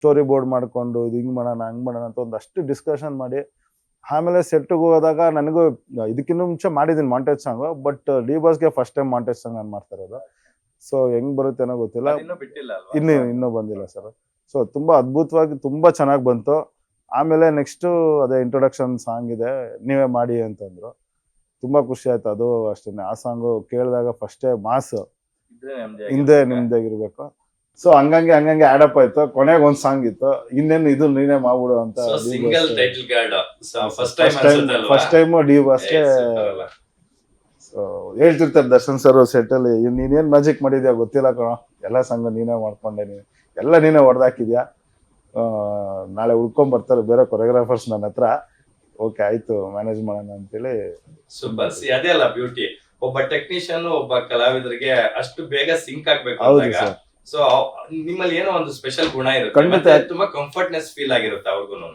Story board ಮಾಡ್ಕೊಂಡು ಇದು ಹಿಂಗ್ ಮಾಡೋಣ ಹಂಗ್ ಮಾಡೋಣ ಅಂತ ಒಂದಷ್ಟು ಡಿಸ್ಕಷನ್ ಮಾಡಿ ಆಮೇಲೆ ಸೆಟ್ಗೆ ಹೋದಾಗ ನನಗೂ ಇದಕ್ಕಿಂತ ಮುಂಚೆ ಮಾಡಿದ್ದೀನಿ ಮಾಂಟೇಜ್ ಸಾಂಗ್, ಬಟ್ ಡಿ ಬಾಸ್ಗೆ ಫಸ್ಟ್ ಟೈಮ್ ಮಾಂಟೇಜ್ ಸಾಂಗ್ ನಾನು ಮಾಡ್ತಾ ಇರೋದು. ಸೊ ಹೆಂಗ್ ಬರುತ್ತೆ ಅನ್ನೋ ಗೊತ್ತಿಲ್ಲ, ಇನ್ನೂ ಬಂದಿಲ್ಲ ಸರ್. ಸೊ ತುಂಬಾ ಅದ್ಭುತವಾಗಿ ತುಂಬಾ ಚೆನ್ನಾಗಿ ಬಂತು. ಆಮೇಲೆ ನೆಕ್ಸ್ಟ್ ಅದೇ ಇಂಟ್ರೊಡಕ್ಷನ್ ಸಾಂಗ್ ಇದೆ, ನೀವೇ ಮಾಡಿ ಅಂತಂದ್ರು. ತುಂಬಾ ಖುಷಿ ಆಯ್ತು. ಅದು ಅಷ್ಟೇನೆ, ಆ ಸಾಂಗು ಕೇಳಿದಾಗ ಫಸ್ಟೇ ಮಾಸ್ ಹಿಂದೆ ನಿಮ್ದಾಗಿರ್ಬೇಕು. ಸೊ ಹಂಗಂಗೆ ಆಡಪ್ ಆಯ್ತು. ಕೊನೆಗೆ ಒಂದ್ ಸಾಂಗ್ ಇತ್ತು, ಇನ್ನೇನು ಇದು ನೀನೇ ಮಾಡ್ಬಿಡು ಅಂತ. ಫಸ್ಟ್ ಟೈಮ್ ಡಿ ಬಾಸ್ಗೆ ಹೇಳ್ತಿರ್ತಾರೆ ದರ್ಶನ್ ಸರ್ ಸೆಟ್ ಅಲ್ಲಿ, ನೀನೇನ್ ಮ್ಯಾಜಿಕ್ ಮಾಡಿದ್ಯಾ ಗೊತ್ತಿಲ್ಲ ಕಣೋ, ಎಲ್ಲ ಸಾಂಗ್ ನೀನೇ ಮಾಡ್ಕೊಂಡೆ, ಎಲ್ಲ ನೀನೇ ಹೊಡೆದಾಕಿದ್ಯಾ, ನಾಳೆ ಉಳ್ಕೊಂಡ್ ಬರ್ತಾರೆ ಬೇರೆ ಕೊರಿಯೋಗ್ರಾಫರ್ಸ್ ನನ್ನ ಹತ್ರ, ಓಕೆ ಆಯ್ತು ಮ್ಯಾನೇಜ್ ಮಾಡೋಣ ಅಂತೇಳಿ. ಸೂಪರ್. ಅದೇ ಅಲ್ಲ ಬ್ಯೂಟಿ, ಒಬ್ಬ ಟೆಕ್ನಿಷಿಯನ್ ಒಬ್ಬ ಕಲಾವಿದರಿಗೆ ಅಷ್ಟು ಬೇಗ ಸಿಂಕ್ ಆಗ್ಬೇಕು. ಸೊ ನಿಮ್ಮಲ್ಲಿ ಏನೋ ಒಂದು ಸ್ಪೆಷಲ್ ಗುಣ ಇರುತ್ತೆ, ತುಂಬಾ ಕಂಫರ್ಟ್ನೆಸ್ ಫೀಲ್ ಆಗಿರುತ್ತೆ ಅವ್ರಿಗೂ.